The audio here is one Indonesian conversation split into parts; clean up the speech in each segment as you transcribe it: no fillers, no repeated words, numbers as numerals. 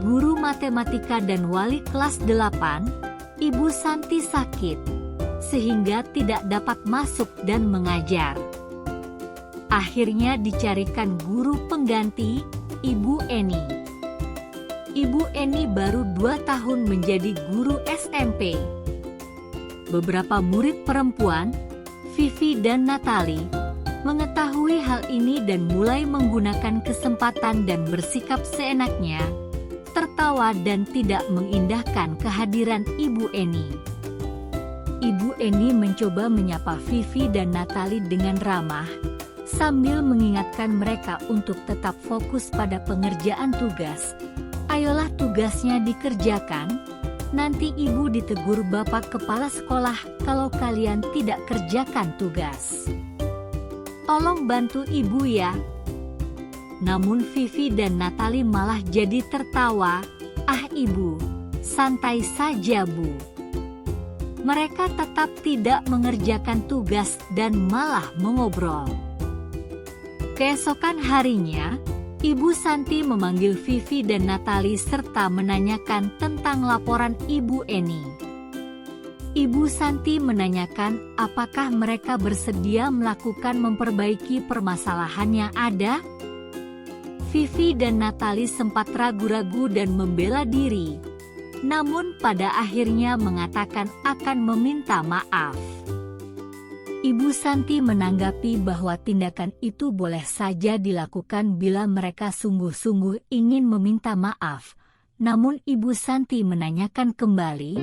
guru matematika dan wali kelas 8, Ibu Santi sakit, sehingga tidak dapat masuk dan mengajar. Akhirnya dicarikan guru pengganti, Ibu Eni. Ibu Eni baru 2 tahun menjadi guru SMP. Beberapa murid perempuan, Vivi dan Natali, mengetahui hal ini dan mulai menggunakan kesempatan dan bersikap seenaknya, tertawa dan tidak mengindahkan kehadiran Ibu Eni. Ibu Eni mencoba menyapa Vivi dan Natali dengan ramah, sambil mengingatkan mereka untuk tetap fokus pada pengerjaan tugas. Ayolah tugasnya dikerjakan, nanti ibu ditegur bapak kepala sekolah kalau kalian tidak kerjakan tugas. Tolong bantu ibu ya. Namun Vivi dan Natali malah jadi tertawa, ah ibu, santai saja bu. Mereka tetap tidak mengerjakan tugas dan malah mengobrol. Keesokan harinya, Ibu Santi memanggil Vivi dan Natali serta menanyakan tentang laporan Ibu Eni. Ibu Santi menanyakan apakah mereka bersedia melakukan memperbaiki permasalahan yang ada. Vivi dan Natali sempat ragu-ragu dan membela diri, namun pada akhirnya mengatakan akan meminta maaf. Ibu Santi menanggapi bahwa tindakan itu boleh saja dilakukan bila mereka sungguh-sungguh ingin meminta maaf. Namun Ibu Santi menanyakan kembali,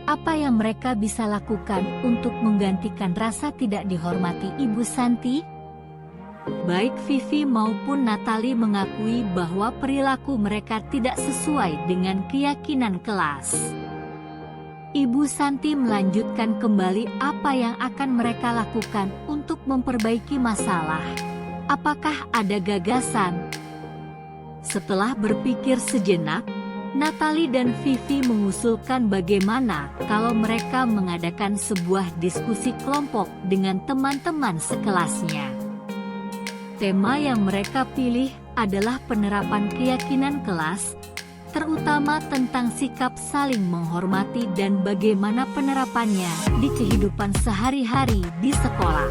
apa yang mereka bisa lakukan untuk menggantikan rasa tidak dihormati Ibu Santi? Baik Vivi maupun Natali mengakui bahwa perilaku mereka tidak sesuai dengan keyakinan kelas. Ibu Santi melanjutkan kembali apa yang akan mereka lakukan untuk memperbaiki masalah. Apakah ada gagasan? Setelah berpikir sejenak, Natali dan Vivi mengusulkan bagaimana kalau mereka mengadakan sebuah diskusi kelompok dengan teman-teman sekelasnya. Tema yang mereka pilih adalah penerapan keyakinan kelas, terutama tentang sikap saling menghormati dan bagaimana penerapannya di kehidupan sehari-hari di sekolah.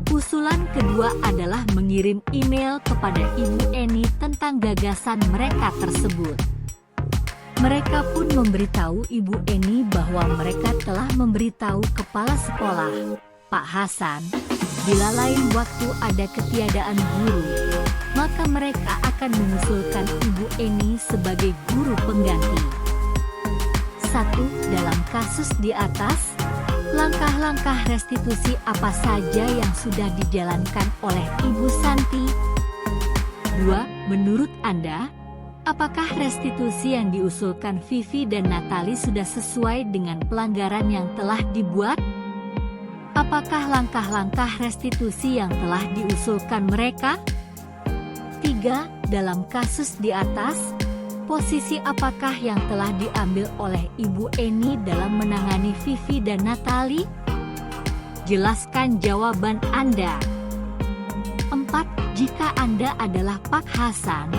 Usulan kedua adalah mengirim email kepada Ibu Eni tentang gagasan mereka tersebut. Mereka pun memberitahu Ibu Eni bahwa mereka telah memberitahu kepala sekolah, Pak Hasan, bila lain waktu ada ketiadaan guru, maka mereka akan mengusulkan Ibu Eni sebagai guru pengganti. 1. Dalam kasus di atas, langkah-langkah restitusi apa saja yang sudah dijalankan oleh Ibu Santi? 2. Menurut Anda, apakah restitusi yang diusulkan Vivi dan Natali sudah sesuai dengan pelanggaran yang telah dibuat? Apakah langkah-langkah restitusi yang telah diusulkan mereka? 3. Dalam kasus di atas, posisi apakah yang telah diambil oleh Ibu Eni dalam menangani Vivi dan Natali? Jelaskan jawaban Anda. 4. Jika Anda adalah Pak Hasan,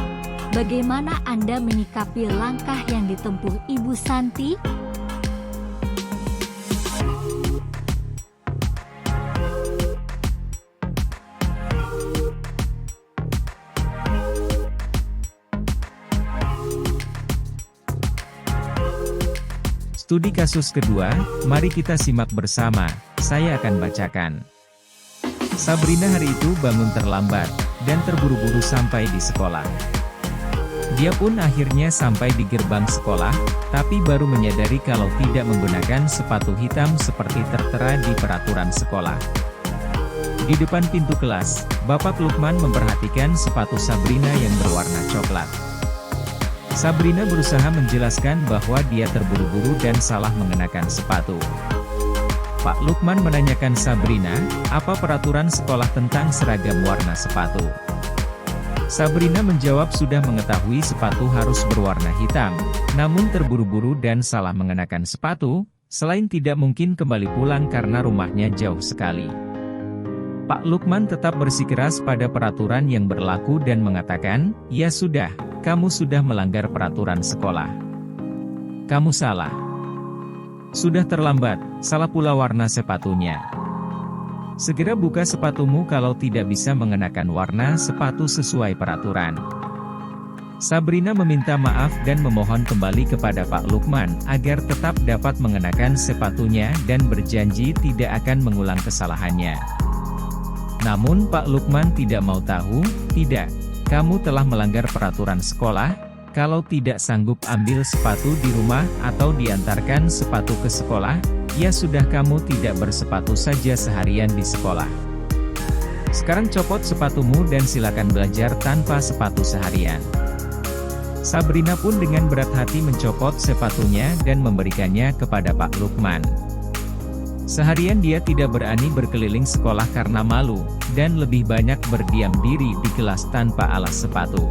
bagaimana Anda menyikapi langkah yang ditempuh Ibu Santi? Studi kasus kedua, mari kita simak bersama, saya akan bacakan. Sabrina hari itu bangun terlambat, dan terburu-buru sampai di sekolah. Dia pun akhirnya sampai di gerbang sekolah, tapi baru menyadari kalau tidak menggunakan sepatu hitam seperti tertera di peraturan sekolah. Di depan pintu kelas, Bapak Lukman memperhatikan sepatu Sabrina yang berwarna coklat. Sabrina berusaha menjelaskan bahwa dia terburu-buru dan salah mengenakan sepatu. Pak Lukman menanyakan Sabrina, apa peraturan sekolah tentang seragam warna sepatu? Sabrina menjawab sudah mengetahui sepatu harus berwarna hitam, namun terburu-buru dan salah mengenakan sepatu, selain tidak mungkin kembali pulang karena rumahnya jauh sekali. Pak Lukman tetap bersikeras pada peraturan yang berlaku dan mengatakan, ya sudah, kamu sudah melanggar peraturan sekolah. Kamu salah. Sudah terlambat, salah pula warna sepatunya. Segera buka sepatumu kalau tidak bisa mengenakan warna sepatu sesuai peraturan. Sabrina meminta maaf dan memohon kembali kepada Pak Lukman agar tetap dapat mengenakan sepatunya dan berjanji tidak akan mengulang kesalahannya. Namun Pak Lukman tidak mau tahu. Tidak, kamu telah melanggar peraturan sekolah. Kalau tidak sanggup ambil sepatu di rumah atau diantarkan sepatu ke sekolah, ya sudah, kamu tidak bersepatu saja seharian di sekolah. Sekarang copot sepatumu dan silakan belajar tanpa sepatu seharian. Sabrina pun dengan berat hati mencopot sepatunya dan memberikannya kepada Pak Lukman. Seharian dia tidak berani berkeliling sekolah karena malu, dan lebih banyak berdiam diri di kelas tanpa alas sepatu.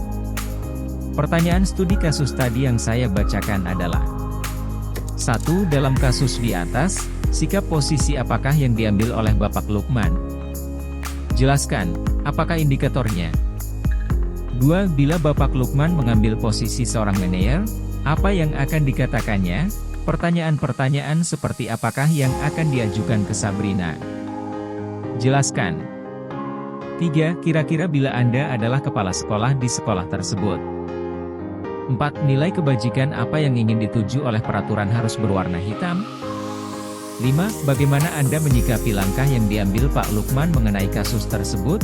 Pertanyaan studi kasus tadi yang saya bacakan adalah: 1. Dalam kasus di atas, sikap posisi apakah yang diambil oleh Bapak Lukman? Jelaskan, apakah indikatornya? 2. Bila Bapak Lukman mengambil posisi seorang manajer, apa yang akan dikatakannya? Pertanyaan-pertanyaan seperti apakah yang akan diajukan ke Sabrina? Jelaskan. 3. Kira-kira bila Anda adalah kepala sekolah di sekolah tersebut. 4. Nilai kebajikan apa yang ingin dituju oleh peraturan harus berwarna hitam? 5. Bagaimana Anda menyikapi langkah yang diambil Pak Lukman mengenai kasus tersebut?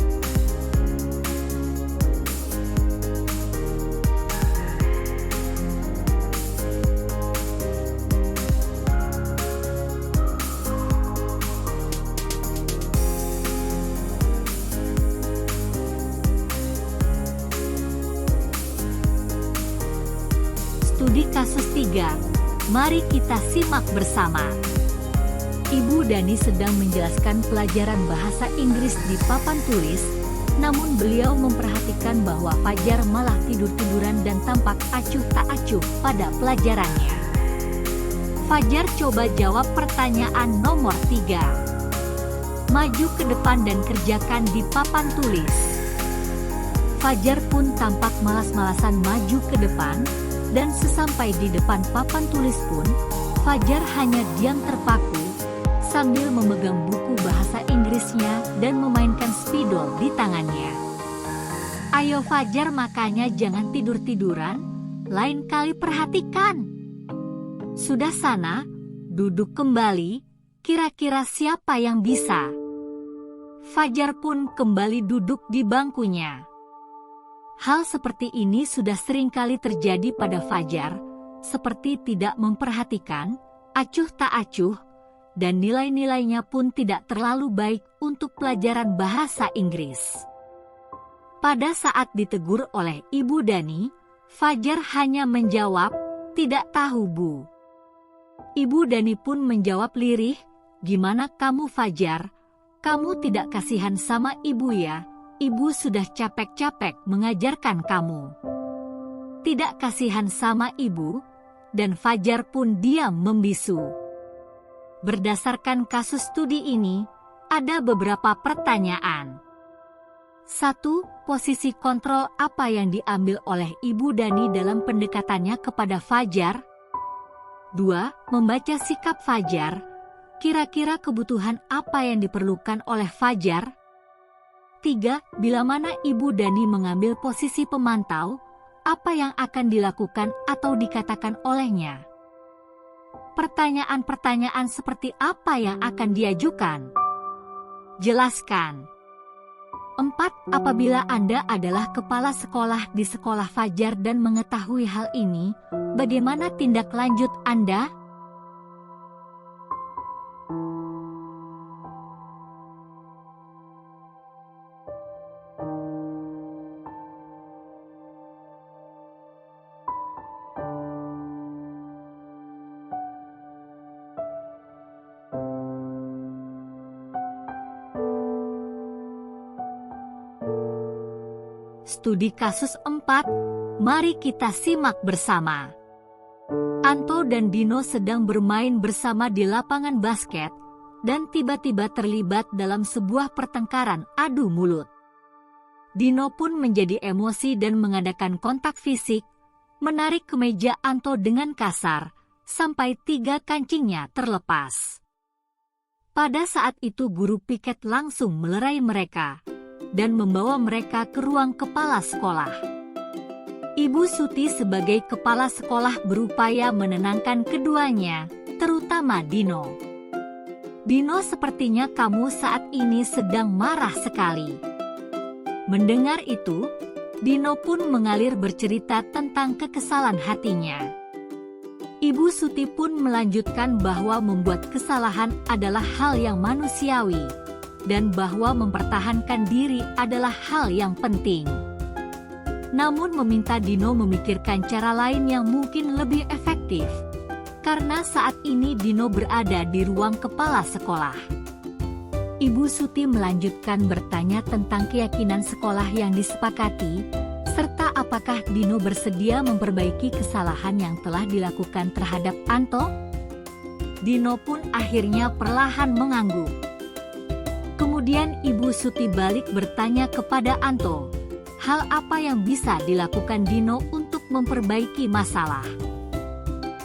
Studi kasus 3. Mari kita simak bersama. Ibu Dani sedang menjelaskan pelajaran bahasa Inggris di papan tulis, namun beliau memperhatikan bahwa Fajar malah tidur-tiduran dan tampak acuh tak acuh pada pelajarannya. Fajar coba jawab pertanyaan nomor 3. Maju ke depan dan kerjakan di papan tulis. Fajar pun tampak malas-malasan maju ke depan, dan sesampai di depan papan tulis pun, Fajar hanya diam terpaku, sambil memegang buku bahasa Inggrisnya dan memainkan spidol di tangannya. Ayo Fajar, makanya jangan tidur-tiduran, lain kali perhatikan. Sudah sana, duduk kembali, kira-kira siapa yang bisa? Fajar pun kembali duduk di bangkunya. Hal seperti ini sudah sering kali terjadi pada Fajar, seperti tidak memperhatikan, acuh tak acuh, dan nilai-nilainya pun tidak terlalu baik untuk pelajaran bahasa Inggris. Pada saat ditegur oleh Ibu Dani, Fajar hanya menjawab, "Tidak tahu, Bu." Ibu Dani pun menjawab lirih, "Gimana kamu Fajar? Kamu tidak kasihan sama ibu ya? Ibu sudah capek-capek mengajarkan kamu." Tidak kasihan sama ibu, dan Fajar pun diam membisu. Berdasarkan kasus studi ini, ada beberapa pertanyaan. 1. Posisi kontrol apa yang diambil oleh Ibu Dani dalam pendekatannya kepada Fajar? 2. Membaca sikap Fajar, kira-kira kebutuhan apa yang diperlukan oleh Fajar? 3. Bila mana Ibu Dani mengambil posisi pemantau, apa yang akan dilakukan atau dikatakan olehnya? Pertanyaan-pertanyaan seperti apa yang akan diajukan? Jelaskan. 4. Apabila Anda adalah kepala sekolah di sekolah Fajar dan mengetahui hal ini, bagaimana tindak lanjut Anda? Studi kasus 4, mari kita simak bersama. Anto dan Dino sedang bermain bersama di lapangan basket, dan tiba-tiba terlibat dalam sebuah pertengkaran adu mulut. Dino pun menjadi emosi dan mengadakan kontak fisik, menarik kemeja Anto dengan kasar, sampai 3 kancingnya terlepas. Pada saat itu guru piket langsung melerai mereka, dan membawa mereka ke ruang kepala sekolah. Ibu Suti sebagai kepala sekolah berupaya menenangkan keduanya, terutama Dino. Dino, sepertinya kamu saat ini sedang marah sekali. Mendengar itu, Dino pun mengalir bercerita tentang kekesalan hatinya. Ibu Suti pun melanjutkan bahwa membuat kesalahan adalah hal yang manusiawi, dan bahwa mempertahankan diri adalah hal yang penting. Namun meminta Dino memikirkan cara lain yang mungkin lebih efektif, karena saat ini Dino berada di ruang kepala sekolah. Ibu Suti melanjutkan bertanya tentang keyakinan sekolah yang disepakati, serta apakah Dino bersedia memperbaiki kesalahan yang telah dilakukan terhadap Anto. Dino pun akhirnya perlahan mengangguk. Kemudian Ibu Suti balik bertanya kepada Anto, hal apa yang bisa dilakukan Dino untuk memperbaiki masalah.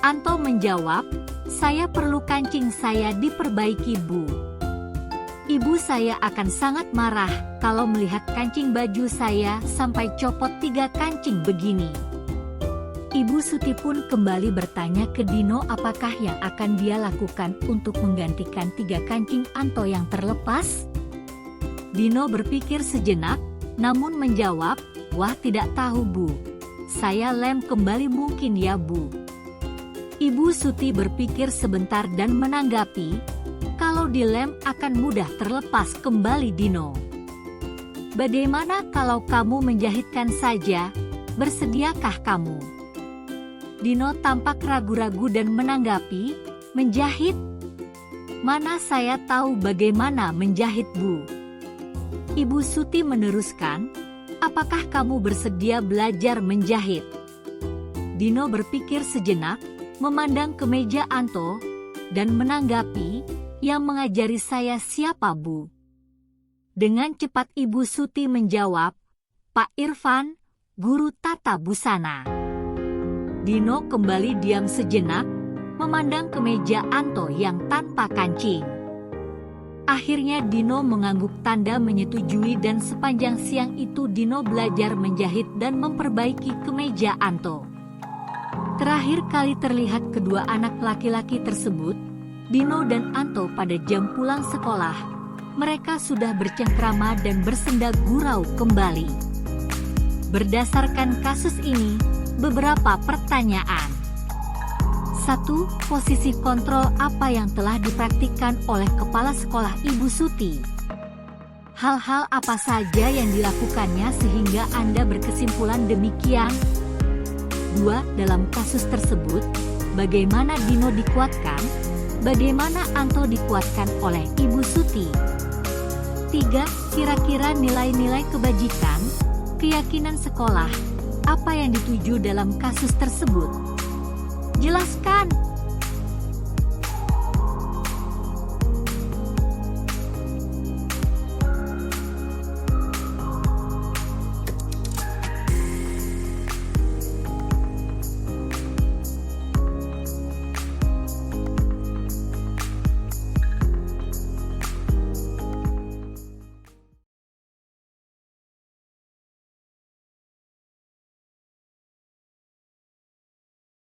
Anto menjawab, saya perlu kancing saya diperbaiki, Bu. Ibu saya akan sangat marah kalau melihat kancing baju saya sampai copot 3 kancing begini. Ibu Suti pun kembali bertanya ke Dino apakah yang akan dia lakukan untuk menggantikan 3 kancing Anto yang terlepas. Dino berpikir sejenak, namun menjawab, wah tidak tahu, Bu. Saya lem kembali mungkin ya, Bu. Ibu Suti berpikir sebentar dan menanggapi, kalau dilem akan mudah terlepas kembali, Dino. Bagaimana kalau kamu menjahitkan saja? Bersediakah kamu? Dino tampak ragu-ragu dan menanggapi, menjahit? Mana saya tahu bagaimana menjahit, Bu. Ibu Suti meneruskan, apakah kamu bersedia belajar menjahit? Dino berpikir sejenak, memandang ke meja Anto, dan menanggapi, yang mengajari saya siapa, Bu? Dengan cepat Ibu Suti menjawab, Pak Irfan, guru tata busana. Dino kembali diam sejenak, memandang ke meja Anto yang tanpa kancing. Akhirnya Dino mengangguk tanda menyetujui dan sepanjang siang itu Dino belajar menjahit dan memperbaiki kemeja Anto. Terakhir kali terlihat kedua anak laki-laki tersebut, Dino dan Anto pada jam pulang sekolah, mereka sudah bercengkrama dan bersenda gurau kembali. Berdasarkan kasus ini, beberapa pertanyaan. 1. Posisi kontrol apa yang telah dipraktikkan oleh kepala sekolah Ibu Suti? Hal-hal apa saja yang dilakukannya sehingga Anda berkesimpulan demikian? 2. Dalam kasus tersebut, bagaimana Dino dikuatkan? Bagaimana Anto dikuatkan oleh Ibu Suti? 3. Kira-kira nilai-nilai kebajikan, keyakinan sekolah, apa yang dituju dalam kasus tersebut? Jelaskan.